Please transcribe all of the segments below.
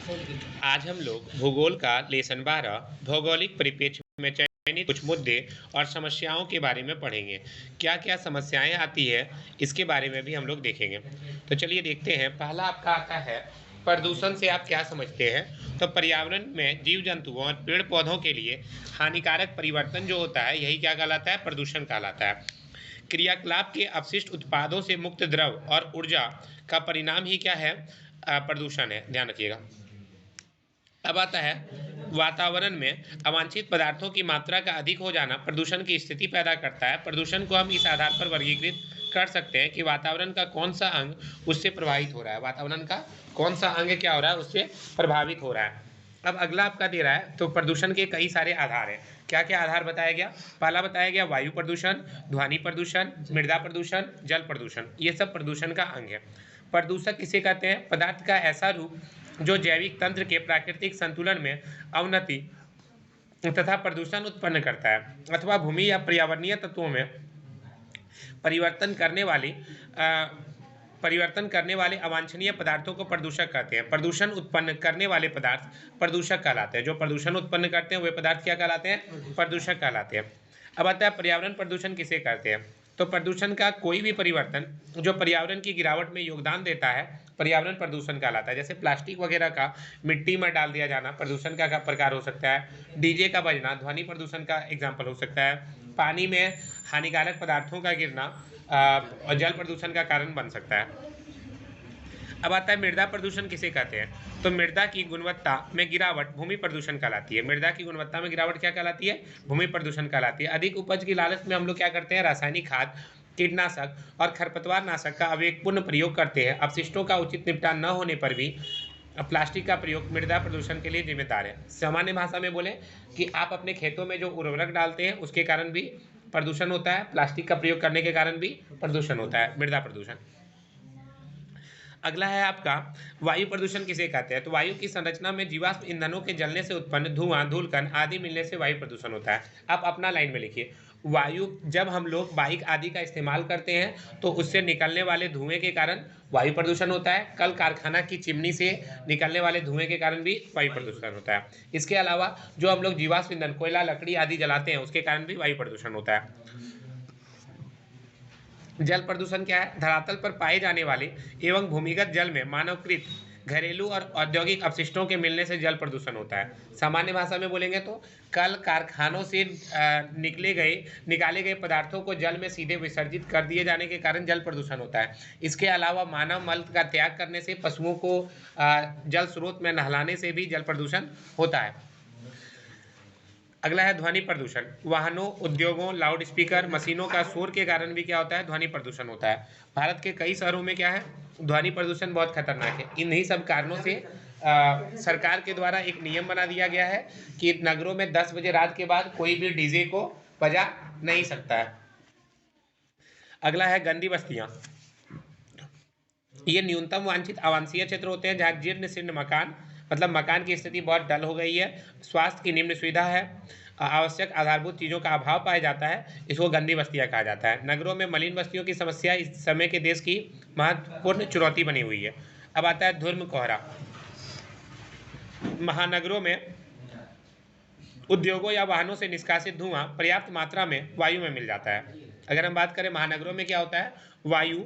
आज हम लोग भूगोल का लेसन 12 भौगोलिक परिप्रेक्ष्य में चयनित कुछ मुद्दे और समस्याओं के बारे में पढ़ेंगे। क्या क्या समस्याएं आती है इसके बारे में भी हम लोग देखेंगे। तो चलिए देखते हैं। पहला आपका आता है प्रदूषण से आप क्या समझते हैं। तो पर्यावरण में जीव जंतुओं और पेड़ पौधों के लिए हानिकारक परिवर्तन जो होता है यही क्या कहलाता है, प्रदूषण कहलाता है। क्रियाकलाप के अपशिष्ट उत्पादों से मुक्त द्रव और ऊर्जा का परिणाम ही क्या है, प्रदूषण है। ध्यान रखिएगा। अब आता है वातावरण में अवांछित पदार्थों की मात्रा का अधिक हो जाना प्रदूषण की स्थिति पैदा करता है। प्रदूषण को हम इस आधार पर वर्गीकृत कर सकते हैं कि वातावरण का कौन सा अंग उससे प्रभावित हो रहा है। वातावरण का कौन सा अंग क्या हो रहा है, उससे प्रभावित हो रहा है। अब अगला आपका दे रहा है, तो प्रदूषण के कई सारे आधार हैं। क्या क्या आधार बताया गया। पहला बताया गया वायु प्रदूषण, ध्वनि प्रदूषण, मृदा प्रदूषण, जल प्रदूषण। ये सब प्रदूषण का अंग है। प्रदूषक किसे कहते हैं, पदार्थ का ऐसा रूप जो जैविक तंत्र के प्राकृतिक संतुलन में अवनति तथा प्रदूषण उत्पन्न करता है, अथवा भूमि या पर्यावरणीय तत्वों में परिवर्तन करने वाली परिवर्तन करने वाले अवांछनीय पदार्थों को प्रदूषक कहते हैं। प्रदूषण उत्पन्न करने वाले पदार्थ प्रदूषक कहलाते हैं। जो प्रदूषण उत्पन्न करते हैं वे पदार्थ क्या कहलाते हैं, प्रदूषक कहलाते हैं। अब आता है पर्यावरण प्रदूषण किसे कहते हैं। तो प्रदूषण का कोई भी परिवर्तन जो पर्यावरण की गिरावट में योगदान देता है पर्यावरण प्रदूषण कहलाता है। जैसे प्लास्टिक वगैरह का मिट्टी में डाल दिया जाना प्रदूषण का प्रकार हो सकता है। डीजे का बजना ध्वनि प्रदूषण का एग्जाम्पल हो सकता है। पानी में हानिकारक पदार्थों का गिरना और जल प्रदूषण का कारण बन सकता है। अब आता है मृदा प्रदूषण किसे कहते हैं। तो मृदा की गुणवत्ता में गिरावट भूमि प्रदूषण कहलाती है। मृदा की गुणवत्ता में गिरावट क्या कहलाती है, भूमि प्रदूषण कहलाती है। अधिक उपज की लालच में हम लोग क्या करते हैं, रासायनिक खाद, कीटनाशक और खरपतवार नाशक का अविवेकपूर्ण प्रयोग करते हैं। अपशिष्टों का उचित निपटान न होने पर भी प्लास्टिक का प्रयोग मृदा प्रदूषण के लिए जिम्मेदार है। सामान्य भाषा में बोले कि आप अपने खेतों में जो उर्वरक डालते हैं उसके कारण भी प्रदूषण होता है। प्लास्टिक का प्रयोग करने के कारण भी प्रदूषण होता है, मृदा प्रदूषण। अगला है आपका वायु प्रदूषण किसे कहते हैं। तो वायु की संरचना में जीवाश्म ईंधनों के जलने से उत्पन्न धुआं, धूलकण आदि मिलने से वायु प्रदूषण होता है। आप अपना लाइन में लिखिए। वायु, जब हम लोग बाइक आदि का इस्तेमाल करते हैं तो उससे निकलने वाले धुएं के कारण वायु प्रदूषण होता है। कल कारखाना की चिमनी से निकलने वाले धुएं के कारण भी वायु प्रदूषण होता है। इसके अलावा जो हम लोग जीवाश्म ईंधन, कोयला, लकड़ी आदि जलाते हैं उसके कारण भी वायु प्रदूषण होता है। जल प्रदूषण क्या है, धरातल पर पाए जाने वाले एवं भूमिगत जल में मानवकृत घरेलू और औद्योगिक अपशिष्टों के मिलने से जल प्रदूषण होता है। सामान्य भाषा में बोलेंगे तो कल कारखानों से निकाले गए पदार्थों को जल में सीधे विसर्जित कर दिए जाने के कारण जल प्रदूषण होता है। इसके अलावा मानव मल का त्याग करने से, पशुओं को जल स्रोत में नहलाने से भी जल प्रदूषण होता है। अगला है ध्वनि प्रदूषण। वाहनों, उद्योगों, लाउड स्पीकर, मशीनों का शोर के कारण भी क्या होता है, ध्वनि प्रदूषण होता है। भारत के कई शहरों में क्या है, ध्वनि प्रदूषण बहुत खतरनाक है। इन्हीं सब कारणों से सरकार के द्वारा एक नियम बना दिया गया है कि नगरों में 10 बजे रात के बाद कोई भी डीजे को बजा नहीं सकता है। अगला है गंदी बस्तियां। ये न्यूनतम वांछित आवासीय क्षेत्र होते हैं जहाँ जीर्ण शीर्ण मकान, मतलब मकान की स्थिति बहुत डल हो गई है, स्वास्थ्य की निम्न सुविधा है, आवश्यक आधारभूत चीज़ों का अभाव पाया जाता है, इसको गंदी बस्तियां कहा जाता है। नगरों में मलिन बस्तियों की समस्या इस समय के देश की महत्वपूर्ण चुनौती बनी हुई है। अब आता है धूम्र कोहरा। महानगरों में उद्योगों या वाहनों से निष्कासित धुआं पर्याप्त मात्रा में वायु में मिल जाता है। अगर हम बात करें महानगरों में क्या होता है, वायु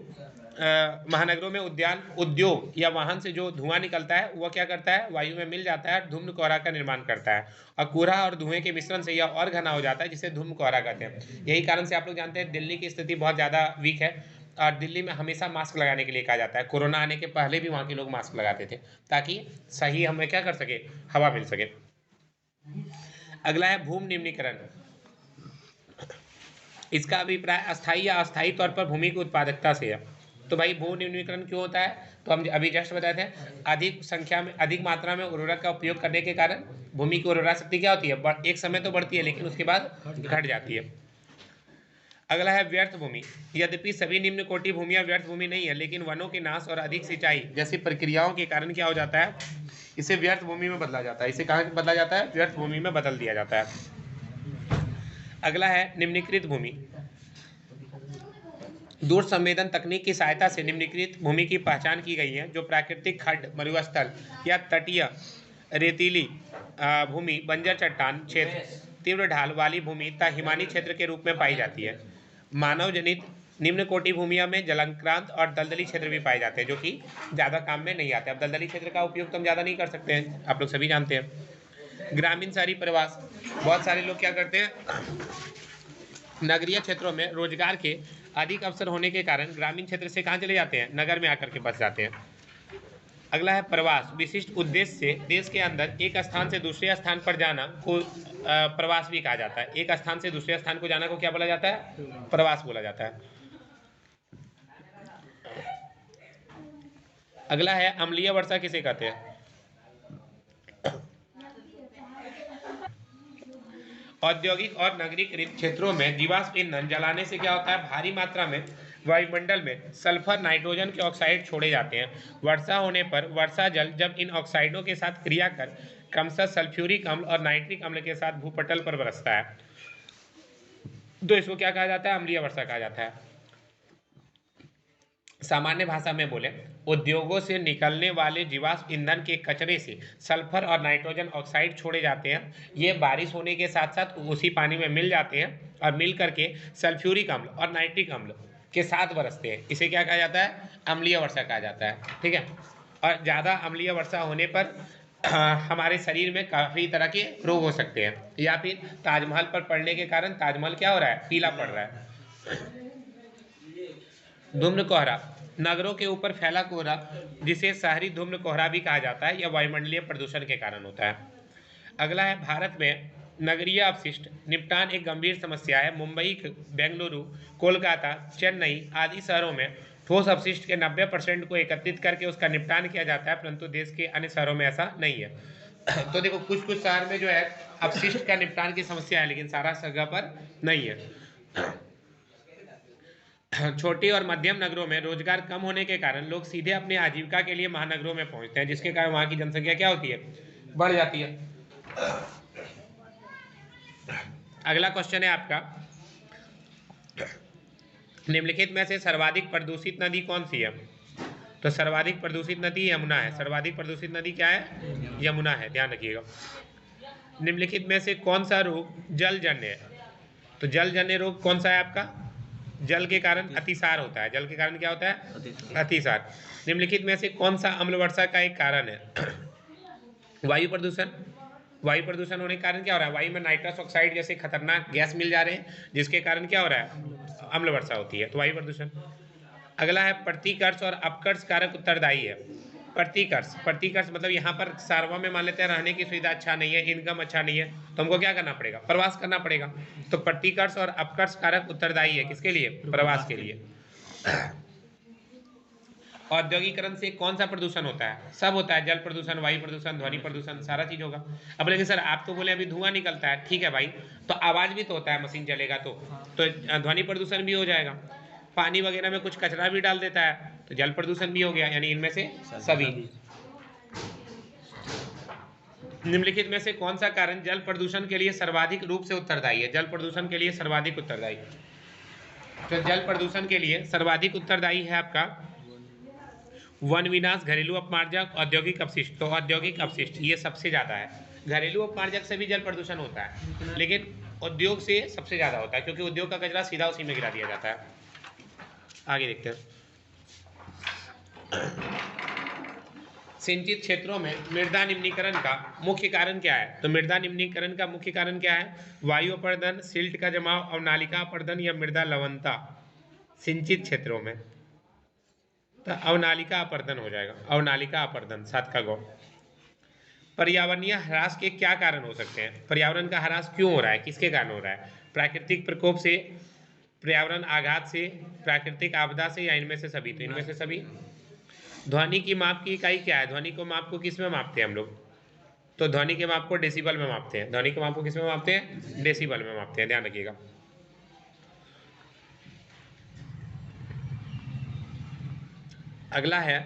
महानगरों में उद्योग या वाहन से जो धुआं निकलता है वह क्या करता है, वायु में मिल जाता है, धूम्र कोहरा का निर्माण करता है। और कोहरा और धुएं के मिश्रण से यह और घना हो जाता है जिसे धूम्र कोहरा कहते हैं। यही कारण से आप लोग जानते हैं दिल्ली की स्थिति बहुत ज़्यादा वीक है और दिल्ली में हमेशा मास्क लगाने के लिए कहा जाता है। कोरोना आने के पहले भी वहाँ के लोग मास्क लगाते थे ताकि सही हमें क्या कर सके, हवा मिल सके। अगला है भूमि निम्नीकरण। इसका अभिप्राय अस्थायी या अस्थायी तौर पर भूमि की उत्पादकता से है। तो भाई भू निम्नीकरण क्यों होता है, तो हम अभी जस्ट बताए थे, अधिक मात्रा में उर्वरक का उपयोग करने के कारण भूमि की उर्वरा शक्ति क्या होती है, एक समय तो बढ़ती है लेकिन उसके बाद घट जाती है। अगला है व्यर्थ भूमि। यद्यपि सभी निम्न कोटि भूमियां व्यर्थ भूमि नहीं है, लेकिन वनों के नाश और अधिक सिंचाई जैसी प्रक्रियाओं के कारण क्या हो जाता है, इसे व्यर्थ भूमि में बदला जाता है। इसे कहाँ बदला जाता है, व्यर्थ भूमि में बदल दिया जाता है। अगला है निम्नीकृत भूमि। दूर संवेदन तकनीक की सहायता से निम्नलिखित भूमि की पहचान की गई है, जो प्राकृतिक खड्ड, मरुस्थल या तटीय रेतीली भूमि, बंजर चट्टान क्षेत्र, तीव्र ढाल वाली भूमि तथा हिमानी क्षेत्र के रूप में पाई जाती है। मानव जनित निम्न कोटि भूमियों में जलाक्रांत और दलदली क्षेत्र भी पाए जाते हैं, जो कि ज़्यादा काम में नहीं आते। अब दलदली क्षेत्र का उपयोग तो हम ज़्यादा नहीं कर सकते हैं, आप लोग सभी जानते हैं। ग्रामीण शहरी प्रवास, बहुत सारे लोग क्या करते हैं, नगरीय क्षेत्रों में रोजगार के अधिक अवसर होने के कारण ग्रामीण क्षेत्र से कहाँ चले जाते हैं, नगर में आकर के बस जाते हैं। अगला है प्रवास, विशिष्ट उद्देश्य से देश के अंदर एक स्थान से दूसरे स्थान पर जाना को प्रवास भी कहा जाता है। एक स्थान से दूसरे स्थान को जाना को क्या बोला जाता है, प्रवास बोला जाता है। अगला है अम्लीय वर्षा किसे कहते हैं। औद्योगिक और नगरीकृत क्षेत्रों में जीवाश्म ईंधन जलाने से क्या होता है, भारी मात्रा में वायुमंडल में सल्फर, नाइट्रोजन के ऑक्साइड छोड़े जाते हैं। वर्षा होने पर वर्षा जल जब इन ऑक्साइडों के साथ क्रिया कर क्रमशः सल्फ्यूरिक अम्ल और नाइट्रिक अम्ल के साथ भूपटल पर बरसता है, तो इसको क्या कहा जाता है, अम्लीय वर्षा कहा जाता है। सामान्य भाषा में बोले, उद्योगों से निकलने वाले जीवाश्म ईंधन के कचरे से सल्फर और नाइट्रोजन ऑक्साइड छोड़े जाते हैं। ये बारिश होने के साथ साथ उसी पानी में मिल जाते हैं और मिल करके सल्फ्यूरिक अम्ल और नाइट्रिक अम्ल के साथ बरसते हैं। इसे क्या कहा जाता है, अम्लीय वर्षा कहा जाता है। ठीक है। और ज़्यादा अम्लीय वर्षा होने पर हमारे शरीर में काफ़ी तरह के रोग हो सकते हैं, या फिर ताजमहल पर पड़ने के कारण ताजमहल क्या हो रहा है, पीला पड़ रहा है। धूम्र कोहरा, नगरों के ऊपर फैला कोहरा जिसे शहरी धूम्र कोहरा भी कहा जाता है, यह वायुमंडलीय प्रदूषण के कारण होता है। अगला है भारत में नगरीय अपशिष्ट निपटान एक गंभीर समस्या है। मुंबई, बेंगलुरु, कोलकाता, चेन्नई आदि शहरों में ठोस अपशिष्ट के 90% को एकत्रित करके उसका निपटान किया जाता है, परंतु देश के अन्य शहरों में ऐसा नहीं है। तो देखो, कुछ कुछ शहर में जो है अपशिष्ट का निपटान की समस्या है, लेकिन सारा जगह पर नहीं है। छोटी और मध्यम नगरों में रोजगार कम होने के कारण लोग सीधे अपनी आजीविका के लिए महानगरों में पहुंचते हैं, जिसके कारण वहां की जनसंख्या क्या होती है, बढ़ जाती है। अगला क्वेश्चन है आपका, निम्नलिखित में से सर्वाधिक प्रदूषित नदी कौन सी है। तो सर्वाधिक प्रदूषित नदी यमुना है। सर्वाधिक प्रदूषित नदी क्या है, यमुना है, ध्यान रखिएगा। निम्नलिखित में से कौन सा रोग जलजन्य है। तो जलजन्य रोग कौन सा है आपका, जल के कारण अतिसार होता है। जल के कारण क्या होता है, अतिसार। निम्नलिखित में से कौन सा अम्ल वर्षा का एक कारण है, वायु प्रदूषण। वायु प्रदूषण होने के कारण क्या हो रहा है, वायु में नाइट्रस ऑक्साइड जैसे खतरनाक गैस मिल जा रहे हैं, जिसके कारण क्या हो रहा है, अम्ल वर्षा होती है, तो वायु प्रदूषण। अगला है प्रतिकर्ष और अपकर्ष कारक उत्तरदायी है। प्रतिकर्ष, प्रतिकर्ष मतलब यहाँ पर सारवा में मान लेते हैं रहने की सुविधा अच्छा नहीं है, इनकम अच्छा नहीं है, तो हमको क्या करना पड़ेगा, प्रवास करना पड़ेगा। तो प्रतिकर्ष और अपकर्ष कारक उत्तरदायी है किसके लिए, प्रवास के लिए। औद्योगिकरण से कौन सा प्रदूषण होता है, सब होता है, जल प्रदूषण, वायु प्रदूषण, ध्वनि प्रदूषण, सारा चीज होगा। अब लेकिन सर आप तो बोले अभी धुआं निकलता है, ठीक है भाई, तो आवाज भी तो होता है, मशीन चलेगा तो ध्वनि प्रदूषण भी हो जाएगा। पानी वगैरह में कुछ कचरा भी डाल देता है तो जल प्रदूषण भी हो गया, यानी इनमें से सभी। निम्नलिखित में से कौन सा कारण जल प्रदूषण के लिए सर्वाधिक रूप से उत्तरदायी है, जल प्रदूषण के लिए सर्वाधिक उत्तरदायी। तो जल प्रदूषण के लिए सर्वाधिक उत्तरदायी है आपका वन विनाश, घरेलू अपमार्जक, औद्योगिक अपशिष्ट। तो औद्योगिक अपशिष्ट ये सबसे ज्यादा है। घरेलू अपमार्जक से भी जल प्रदूषण होता है, लेकिन उद्योग से सबसे ज्यादा होता है, क्योंकि उद्योग का कचरा सीधा उसी में गिरा दिया जाता है। आगे देखते हैं, सिंचित क्षेत्रों में मृदा निम्नीकरण का मुख्य कारण क्या है। तो मृदा निम्नीकरण का मुख्य कारण क्या है, वायु अपर्दन, सिल्ट का जमाव, अवनालिका अपर्दन या मृदा लवणता। सिंचित क्षेत्रों में तो अवनालिका अपर्दन हो जाएगा, अवनालिका अपर्दन, 7 का गौ। पर्यावरणीय ह्रास के क्या कारण हो सकते हैं, पर्यावरण का ह्रास क्यों हो रहा है, किसके कारण हो रहा है, प्राकृतिक प्रकोप से, पर्यावरण आघात से, प्राकृतिक आपदा से, या इनमें से सभी। तो इनमें से सभी। ध्वनि की माप की इकाई क्या है, ध्वनि को माप को किस में मापते हैं हम लोग, तो ध्वनि के माप को डेसिबल में मापते हैं। ध्वनि के माप को किस में मापते हैं, डेसिबल में मापते हैं, ध्यान रखिएगा। अगला है,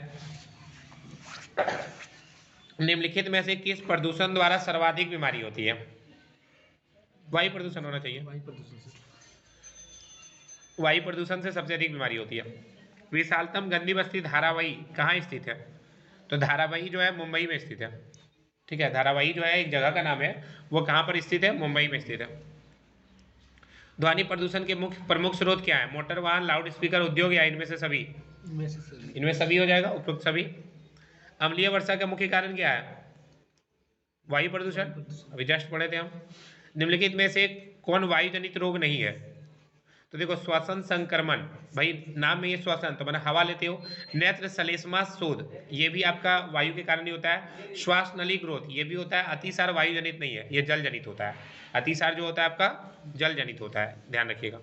निम्नलिखित में से किस प्रदूषण द्वारा सर्वाधिक बीमारी होती है। वायु प्रदूषण होना चाहिए, वायु प्रदूषण से। वायु प्रदूषण से सबसे अधिक बीमारी होती है। विशालतम गंदी बस्ती धारावाही कहाँ स्थित है? तो धारावाही जो है मुंबई में स्थित है। ठीक है, धारावाही जो है एक जगह का नाम है, वो कहाँ पर स्थित है? मुंबई में स्थित है। ध्वनि प्रदूषण के मुख्य प्रमुख स्रोत क्या है? मोटर वाहन, लाउड स्पीकर, उद्योग या इनमें से सभी? इनमें सभी हो जाएगा, उपयुक्त सभी। अम्लीय वर्षा का मुख्य कारण क्या है? वायु प्रदूषण, अभी जस्ट पढ़े थे हम। निम्नलिखित में से कौन वायु जनित रोग नहीं है? तो देखो, श्वसन संक्रमण, भाई नाम में ये श्वसन तो मैंने हवा लेते हो। नेत्र सलेस्मा शोध, ये भी आपका वायु के कारण ही होता है। श्वास नली ग्रोथ, ये भी होता है। अतिसार वायु जनित नहीं है, ये जल जनित होता है। अतिसार जो होता है आपका जल जनित होता है, ध्यान रखिएगा।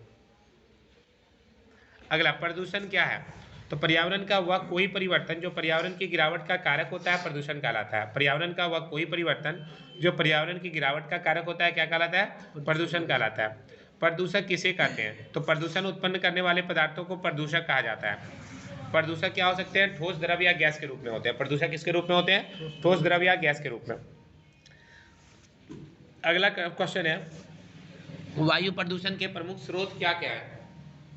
अगला, प्रदूषण क्या है? तो पर्यावरण का वह कोई परिवर्तन जो पर्यावरण की गिरावट का कारक होता है, प्रदूषण कहलाता है। पर्यावरण का वह कोई परिवर्तन जो पर्यावरण की गिरावट का कारक होता है, क्या कहलाता है? प्रदूषण कहलाता है। प्रदूषक किसे कहते हैं? तो प्रदूषण उत्पन्न करने वाले पदार्थों को प्रदूषक कहा जाता है। प्रदूषक क्या हो सकते हैं? ठोस, द्रव या गैस के रूप में होते हैं। प्रदूषक किसके रूप में होते हैं? ठोस, द्रव या गैस के रूप में। अगला क्वेश्चन है, वायु प्रदूषण के प्रमुख स्रोत क्या क्या है?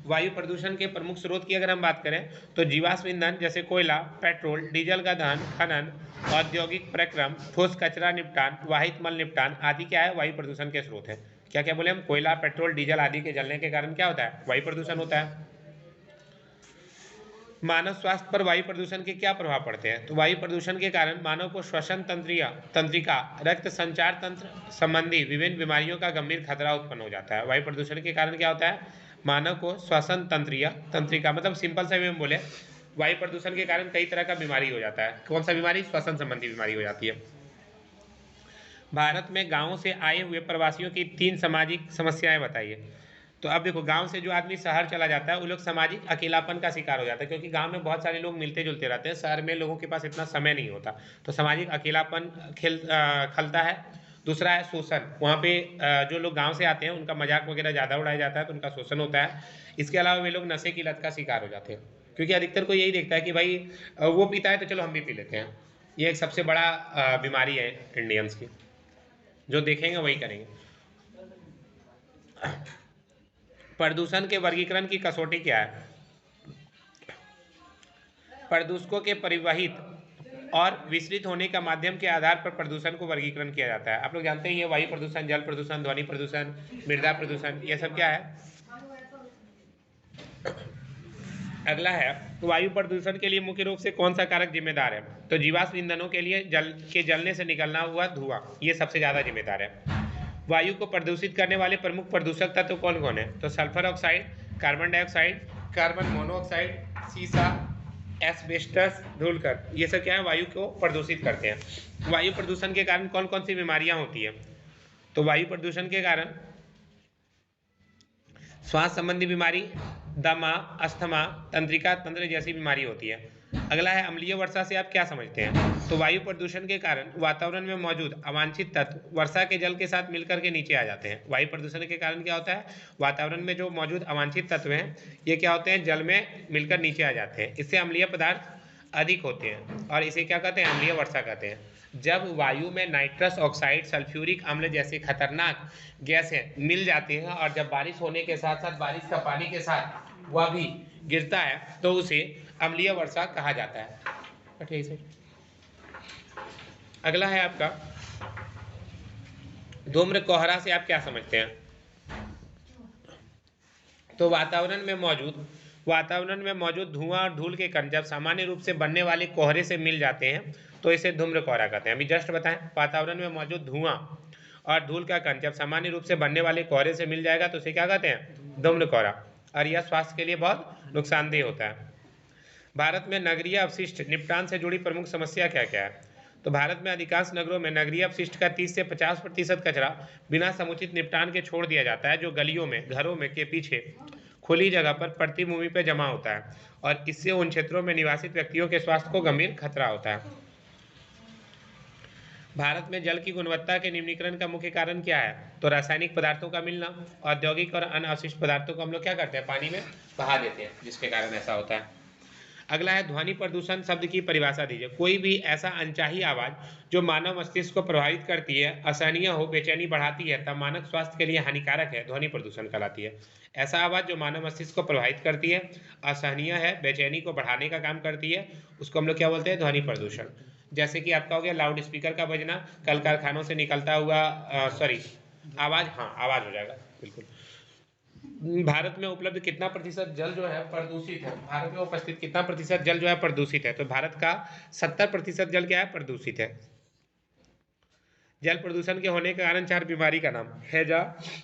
वायु प्रदूषण के प्रमुख स्रोत की अगर हम बात करें तो जीवाश्म ईंधन जैसे कोयला, पेट्रोल, डीजल का दहन, खनन, औद्योगिक प्रक्रम, ठोस कचरा निपटान, वाहित मल निपटान आदि क्या है? वायु प्रदूषण के स्रोत है। क्या क्या बोले हम? कोयला, पेट्रोल, डीजल आदि के जलने के कारण क्या होता है? वायु प्रदूषण होता है। मानव स्वास्थ्य पर वायु प्रदूषण के क्या प्रभाव पड़ते हैं? तो वायु प्रदूषण के कारण मानव को श्वसन तंत्रिका, रक्त संचार तंत्र संबंधी विभिन्न बीमारियों का गंभीर खतरा उत्पन्न हो जाता है। वायु प्रदूषण के कारण क्या होता है? मानव को श्वसन तंत्रिका, मतलब सिंपल सा में बोले, वायु प्रदूषण के कारण कई तरह का बीमारी हो जाता है। कौन सा बीमारी? श्वसन संबंधी बीमारी हो जाती है। भारत में गांवों से आए हुए प्रवासियों की 3 सामाजिक समस्याएं बताइए। तो अब देखो, गांव से जो आदमी शहर चला जाता है वो लोग सामाजिक अकेलापन का शिकार हो जाता है, क्योंकि गांव में बहुत सारे लोग मिलते जुलते रहते हैं। शहर में लोगों के पास इतना समय नहीं होता, तो सामाजिक अकेलापन खलता है। दूसरा है शोषण, वहाँ पे जो लोग गांव से आते हैं उनका मजाक वगैरह ज़्यादा उड़ाया जाता है, तो उनका शोषण होता है। इसके अलावा वे लोग नशे की लत का शिकार हो जाते हैं, क्योंकि अधिकतर को यही देखता है कि भाई वो पीता है तो चलो हम भी पी लेते हैं। ये एक सबसे बड़ा बीमारी है इंडियंस की, जो देखेंगे वही करेंगे। प्रदूषण के वर्गीकरण की कसौटी क्या है? प्रदूषकों के परिवहित और विसरित होने का माध्यम के आधार पर प्रदूषण को वर्गीकरण किया जाता है। आप लोग जानते हैं ये वायु प्रदूषण, जल प्रदूषण, ध्वनि प्रदूषण, मृदा प्रदूषण, ये सब क्या है? अगला है, वायु प्रदूषण के लिए मुख्य रूप से कौन सा कारक जिम्मेदार है? तो जीवाश्म ईंधनों के लिए जलने से निकलना हुआ धुआं, ये सबसे ज्यादा जिम्मेदार है। वायु को प्रदूषित करने वाले प्रमुख प्रदूषक तत्व कौन कौन है? तो sulphur oxide, carbon dioxide, carbon monoxide, सीसा, एस्बेस्टस, धूलकण, ये सब क्या है? वायु को प्रदूषित करते हैं। वायु प्रदूषण के कारण कौन कौन सी बीमारियां होती है? तो वायु प्रदूषण के कारण श्वास संबंधी बीमारी, दमा, अस्थमा, तंत्रिका तंत्र जैसी बीमारी होती है। अगला है, अम्लीय वर्षा से आप क्या समझते हैं? तो वायु प्रदूषण के कारण वातावरण में मौजूद अवांछित तत्व वर्षा के जल के साथ मिलकर के नीचे आ जाते हैं। वायु प्रदूषण के कारण क्या होता है? वातावरण में जो मौजूद अवांछित तत्व हैं, ये क्या होते हैं? जल में मिलकर नीचे आ जाते हैं। इससे अम्लीय पदार्थ अधिक होते हैं और इसे क्या कहते हैं? अम्लीय वर्षा कहते हैं। जब वायु में नाइट्रस ऑक्साइड, सल्फ्यूरिक अम्ल जैसे खतरनाक गैसें मिल जाती हैं और जब बारिश होने के साथ साथ बारिश का पानी के साथ वह भी गिरता है तो उसे अम्लीय वर्षा कहा जाता है। ठीक है। अगला है आपका, धूम्र कोहरा से आप क्या समझते हैं? तो वातावरण में मौजूद धुआं और धूल के कण जब सामान्य रूप से बनने वाले कोहरे से मिल जाते हैं तो इसे धूम्र कोहरा कहते हैं। अभी जस्ट बताएं, वातावरण में मौजूद धुआं और धूल का कण जब सामान्य रूप से बनने वाले कोहरे से मिल जाएगा तो इसे क्या कहते हैं? धूम्र कोहरा। और यह स्वास्थ्य के लिए बहुत नुकसानदेह होता है। भारत में नगरीय अपशिष्ट निपटान से जुड़ी प्रमुख समस्या क्या क्या है? तो भारत में अधिकांश नगरों में नगरीय अपशिष्ट का 30 से 50% कचरा बिना समुचित निपटान के छोड़ दिया जाता है, जो गलियों में, घरों में के पीछे खुली जगह पर प्रतिभूमि पर जमा होता है और इससे उन क्षेत्रों में निवासित व्यक्तियों के स्वास्थ्य को गंभीर खतरा होता है। भारत में जल की गुणवत्ता के निम्नीकरण का मुख्य कारण क्या है? तो रासायनिक पदार्थों का मिलना, औद्योगिक और अन्य अवशिष्ट पदार्थों को हम लोग क्या करते हैं? पानी में बहा देते हैं, जिसके कारण ऐसा होता है। अगला है ध्वनि प्रदूषण शब्द की परिभाषा दीजिए। कोई भी ऐसा अनचाही आवाज जो मानव मस्तिष्क को प्रभावित करती है, असहनीय हो, बेचैनी बढ़ाती है, तब मानव स्वास्थ्य के लिए हानिकारक है, ध्वनि प्रदूषण कहलाती है। ऐसा आवाज जो मानव मस्तिष्क को प्रभावित करती है, असहनीय है, बेचैनी को बढ़ाने का काम करती है, उसको हम लोग क्या बोलते हैं? ध्वनि प्रदूषण। जैसे कि आपका हो गया लाउड स्पीकर का बजना, कल कारखानों से निकलता हुआ सॉरी आवाज, हाँ आवाज हो जाएगा बिल्कुल। भारत में उपलब्ध कितना प्रतिशत जल जो है प्रदूषित है? भारत में उपस्थित कितना प्रतिशत जल जो है प्रदूषित है? तो भारत का 70% जल क्या है? प्रदूषित है। जल प्रदूषण के होने के कारण 4 बीमारी का नाम: हैजा,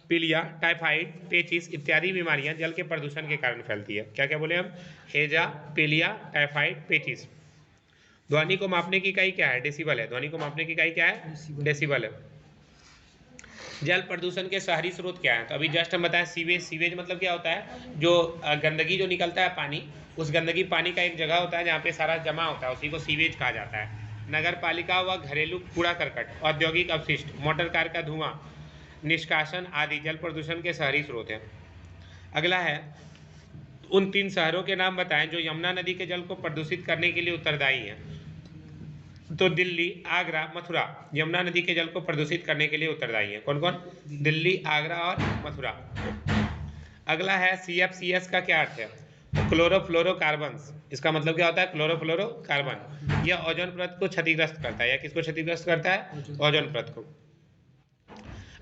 पीलिया, टाइफाइड, पेचिस इत्यादि बीमारियां जल के प्रदूषण के कारण फैलती है। क्या क्या बोले हम? हैजा, पीलिया, टाइफाइड, पेचिस। ध्वनि को मापने की इकाई क्या है? डेसिबल है। ध्वनि को मापने की इकाई क्या है? डेसिबल है। जल प्रदूषण के शहरी स्रोत क्या है? तो अभी जस्ट हम बताएं सीवेज। सीवेज मतलब क्या होता है? जो गंदगी जो निकलता है पानी, उस गंदगी पानी का एक जगह होता है जहाँ पे सारा जमा होता है, उसी को सीवेज कहा जाता है। नगर पालिका व घरेलू कूड़ा करकट, औद्योगिक अपशिष्ट, मोटर कार का धुआं निष्कासन आदि जल प्रदूषण के शहरी स्रोत हैं। अगला है उन 3 शहरों के नाम बताएं जो यमुना नदी के जल को प्रदूषित करने के लिए उत्तरदायी हैं। तो दिल्ली, आगरा, मथुरा यमुना नदी के जल को प्रदूषित करने के लिए उत्तरदायी है। कौन कौन? दिल्ली, आगरा और मथुरा। अगला है CFCS का क्या अर्थ है? तो क्लोरोफ्लोरोकार्बन्स। इसका मतलब क्या होता है? क्लोरोफ्लोरोकार्बन। यह ओजोन परत को क्षतिग्रस्त करता है। या किसको क्षतिग्रस्त करता है? ओजोन परत को।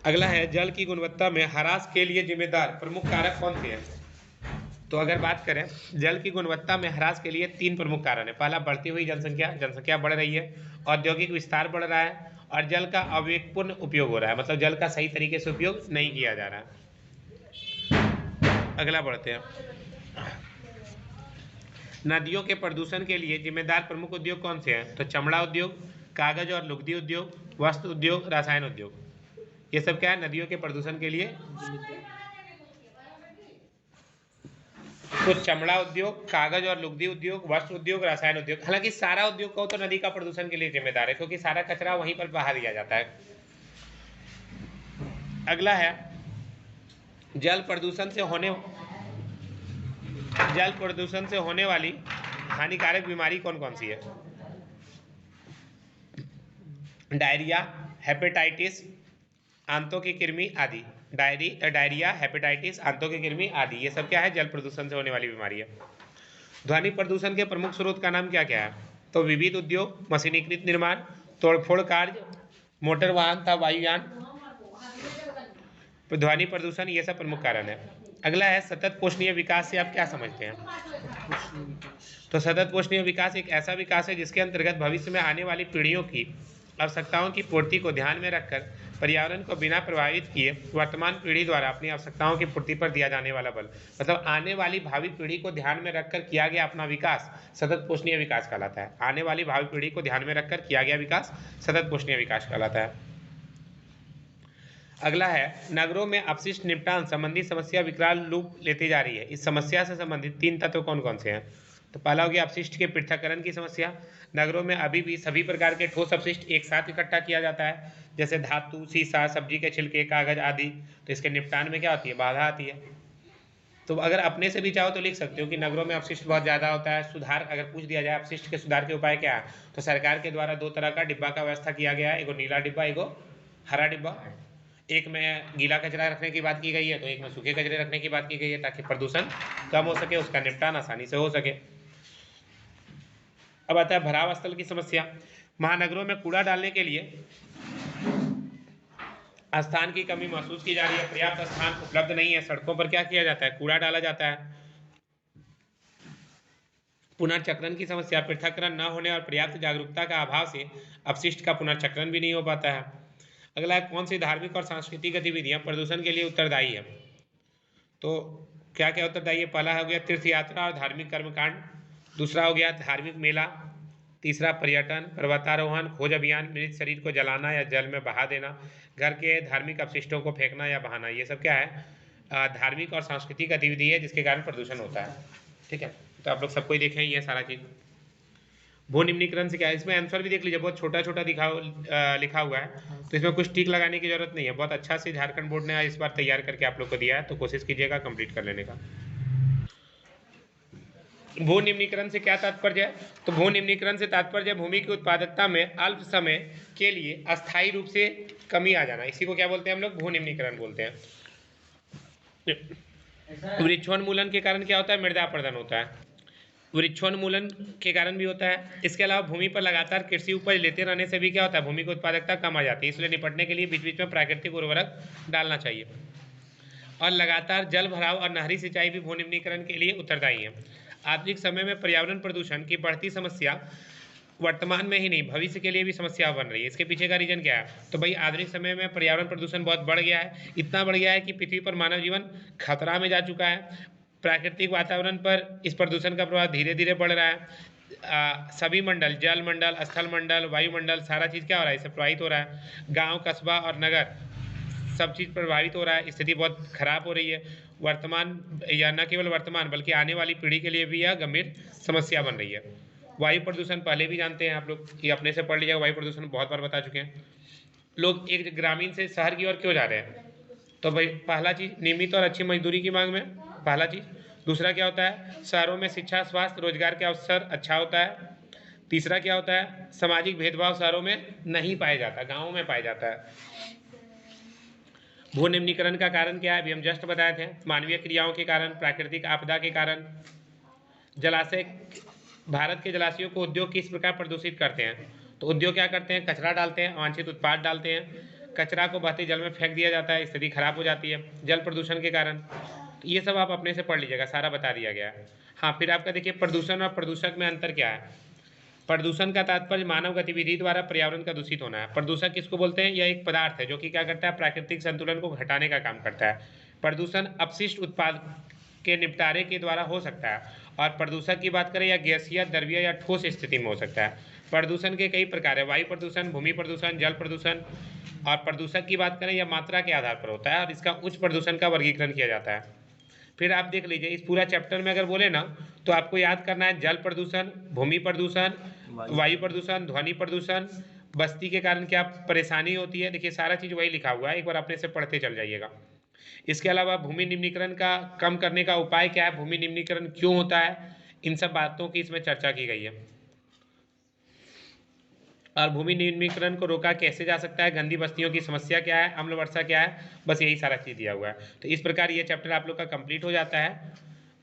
अगला है जल की गुणवत्ता में ह्रास के लिए जिम्मेदार प्रमुख कारक कौन से हैं? तो अगर बात करें जल की गुणवत्ता में ह्रास के लिए 3 प्रमुख कारण है। पहला, बढ़ती हुई जनसंख्या, जनसंख्या बढ़ रही है, औद्योगिक विस्तार बढ़ रहा है, और जल का अविवेकपूर्ण उपयोग हो रहा है, मतलब जल का सही तरीके से उपयोग नहीं किया जा रहा है। अगला बढ़ते हैं, नदियों के प्रदूषण के लिए जिम्मेदार प्रमुख उद्योग कौन से हैं? तो चमड़ा उद्योग, कागज और लुगदी उद्योग, वस्त्र उद्योग, रसायन उद्योग। ये सब क्या है? नदियों के प्रदूषण के लिए। तो चमड़ा उद्योग, कागज और लुगदी उद्योग, वस्त्र उद्योग, रसायन उद्योग। हालांकि सारा उद्योग को तो नदी का प्रदूषण के लिए जिम्मेदार है, क्योंकि सारा कचरा वहीं पर बहा दिया जाता है। अगला है जल प्रदूषण से होने वाली हानिकारक बीमारी कौन कौन सी है? डायरिया, हेपेटाइटिस, आंतों की कृमि आदि। डायरिया, हेपेटाइटिस, आंतों की कृमि आदि, ये सब क्या है? जल प्रदूषण से होने वाली बीमारी है। ध्वनि प्रदूषण के प्रमुख स्रोत का नाम क्या क्या है? तो विविध उद्योग, मशीनीकृत निर्माण, तोड़फोड़ कार्य, मोटर वाहन तथा वायुयान, ध्वनि प्रदूषण, ये सब प्रमुख कारण है। अगला है सतत पोषणीय विकास से आप क्या समझते हैं? तो सतत पोषणीय विकास एक ऐसा विकास है जिसके अंतर्गत भविष्य में आने वाली पीढ़ियों की आवश्यकताओं की पूर्ति को ध्यान में रखकर पर्यावरण को बिना प्रभावित किए वर्तमान पीढ़ी द्वारा अपनी आवश्यकताओं की पूर्ति पर दिया जाने वाला बल, मतलब आने वाली भावी पीढ़ी को ध्यान में रखकर किया गया अपना विकास सतत पोषणीय विकास कहलाता है। आने वाली भावी पीढ़ी को ध्यान में रखकर किया गया विकास सतत पोषणीय विकास कहलाता है। अगला है नगरों में अपशिष्ट निपटान संबंधी समस्या विकराल रूप लेती जा रही है। इस समस्या से संबंधित 3 तत्व कौन कौन से हैं? तो पहला हो गया अपशिष्ट के पृथक्करण की समस्या। नगरों में अभी भी सभी प्रकार के ठोस अपशिष्ट एक साथ इकट्ठा किया जाता है, जैसे धातु, शीशा, सब्जी के छिलके, कागज आदि। तो इसके निपटान में क्या होती है? बाधा आती है। तो अगर अपने से भी चाहो तो लिख सकते हो कि नगरों में अपशिष्ट बहुत ज़्यादा होता है, सुधार अगर पूछ दिया जाए अपशिष्ट के सुधार के उपाय क्या है, तो सरकार के द्वारा 2 तरह का डिब्बा का व्यवस्था किया गया है, एगो नीला डिब्बा, एगो हरा डिब्बा। एक में गीला कचरा रखने की बात की गई है, तो एक में सूखे कचरे रखने की बात की गई है, ताकि प्रदूषण कम हो सके, उसका निपटान आसानी से हो सके। अब आता है भराव स्थल की समस्या। महानगरों में कूड़ा डालने के लिए स्थान की कमी महसूस की जा रही है, पर्याप्त स्थान उपलब्ध नहीं है। सड़कों पर क्या किया जाता है? कूड़ा डाला जाता है। पुनर्चक्रण की समस्या, पृथक्करण न होने और पर्याप्त जागरूकता का अभाव से अपशिष्ट का पुनर्चक्रण भी नहीं हो पाता है। अगला है कौन सी धार्मिक और सांस्कृतिक गतिविधियां प्रदूषण के लिए उत्तरदायी है? तो क्या क्या उत्तरदायी है? पहला हो गया तीर्थ यात्रा और धार्मिक कर्मकांड, दूसरा हो गया धार्मिक मेला, तीसरा पर्यटन, पर्वतारोहण, खोज अभियान, मृत शरीर को जलाना या जल में बहा देना, घर के धार्मिक अपशिष्टों को फेंकना या बहाना। ये सब क्या है? धार्मिक और सांस्कृतिक गतिविधि है जिसके कारण प्रदूषण होता है। ठीक है, तो आप लोग सबको ही देखें ये सारा चीज। भू निम्नीकरण से क्या है? इसमें आंसर भी देख लीजिए, बहुत छोटा छोटा लिखा हुआ है, तो इसमें कुछ टिक लगाने की जरूरत नहीं है। बहुत अच्छा से झारखंड बोर्ड ने इस बार तैयार करके आप लोग को दिया है, तो कोशिश कीजिएगा कंप्लीट कर लेने का। भू निम्नीकरण से क्या तात्पर्य है? तो भू निम्नीकरण से तात्पर्य भूमि की उत्पादकता में अल्प समय के लिए अस्थायी रूप से कमी आ जाना, इसी को क्या बोलते हैं हम लोग? भू निम्नीकरण बोलते हैं। वृक्षोन्मूलन के कारण क्या होता है? मृदा अपरदन होता है, वृक्षोन्मूलन के कारण भी होता है। इसके अलावा भूमि पर लगातार कृषि उपज लेते रहने से भी क्या होता है? भूमि की उत्पादकता कम आ जाती है, इसलिए निपटने के लिए बीच बीच में प्राकृतिक उर्वरक डालना चाहिए। और लगातार जल भराव और नहरी सिंचाई भी भू निम्नीकरण के लिए उत्तरदायी है। आधुनिक समय में पर्यावरण प्रदूषण की बढ़ती समस्या वर्तमान में ही नहीं भविष्य के लिए भी समस्या बन रही है। इसके पीछे का रीजन क्या है? तो भाई आधुनिक समय में पर्यावरण प्रदूषण बहुत बढ़ गया है, इतना बढ़ गया है कि पृथ्वी पर मानव जीवन खतरा में जा चुका है। प्राकृतिक वातावरण पर इस प्रदूषण का प्रभाव धीरे धीरे बढ़ रहा है। सभी मंडल, जल मंडल, स्थल मंडल, वायुमंडल, सारा चीज़ क्या हो रहा है? इससे प्रभावित हो रहा है। गाँव, कस्बा और नगर सब चीज़ प्रभावित हो रहा है, स्थिति बहुत खराब हो रही है। वर्तमान या न केवल वर्तमान बल्कि आने वाली पीढ़ी के लिए भी यह गंभीर समस्या बन रही है। वायु प्रदूषण पहले भी जानते हैं आप लोग, ये अपने से पढ़ लीजिएगा, वायु प्रदूषण बहुत बार बता चुके हैं। लोग एक ग्रामीण से शहर की ओर क्यों जा रहे हैं? तो भाई पहला चीज़ नियमित और अच्छी मजदूरी की मांग में, पहला चीज़। दूसरा क्या होता है? शहरों में शिक्षा, स्वास्थ्य, रोजगार के अवसर अच्छा होता है। तीसरा क्या होता है? सामाजिक भेदभाव शहरों में नहीं पाया जाता, गाँवों में पाया जाता है। भू निम्नीकरण का कारण क्या है? अभी हम जस्ट बताए थे, मानवीय क्रियाओं के कारण, प्राकृतिक आपदा के कारण। जलाशय, भारत के जलाशयों को उद्योग किस प्रकार प्रदूषित करते हैं? तो उद्योग क्या करते हैं? कचरा डालते हैं, अवांछित उत्पाद डालते हैं, कचरा को बहते जल में फेंक दिया जाता है, स्थिति खराब हो जाती है। जल प्रदूषण के कारण, तो ये सब आप अपने से पढ़ लीजिएगा, सारा बता दिया गया है। हाँ, फिर आपका देखिए प्रदूषण और प्रदूषक में अंतर क्या है? प्रदूषण का तात्पर्य मानव गतिविधि द्वारा पर्यावरण का दूषित होना है। प्रदूषक किसको बोलते हैं? यह एक पदार्थ है जो कि क्या करता है? प्राकृतिक संतुलन को घटाने का काम करता है। प्रदूषण अपशिष्ट उत्पाद के निपटारे के द्वारा हो सकता है, और प्रदूषक की बात करें या गैसीय, द्रव्य या ठोस स्थिति में हो सकता है। प्रदूषण के कई प्रकार है, वायु प्रदूषण, भूमि प्रदूषण, जल प्रदूषण। और प्रदूषक की बात करें या मात्रा के आधार पर होता है, और इसका उच्च प्रदूषण का वर्गीकरण किया जाता है। फिर आप देख लीजिए इस पूरा चैप्टर में अगर बोले ना, तो आपको याद करना है जल प्रदूषण, भूमि प्रदूषण, वायु प्रदूषण, ध्वनि प्रदूषण, बस्ती के कारण क्या परेशानी होती है। देखिए सारा चीज़ वही लिखा हुआ है, एक बार अपने से पढ़ते चल जाइएगा। इसके अलावा भूमि निम्नीकरण का कम करने का उपाय क्या है, भूमि निम्नीकरण क्यों होता है, इन सब बातों की इसमें चर्चा की गई है। और भूमि निम्नीकरण को रोका कैसे जा सकता है, गंदी बस्तियों की समस्या क्या है, अम्ल वर्षा क्या है, बस यही सारा चीज़ दिया हुआ है। तो इस प्रकार ये चैप्टर आप लोग का कंप्लीट हो जाता है।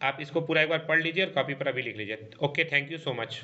आप इसको पूरा एक बार पढ़ लीजिए और कॉपी पर अभी लिख लीजिए। Okay, thank you so much.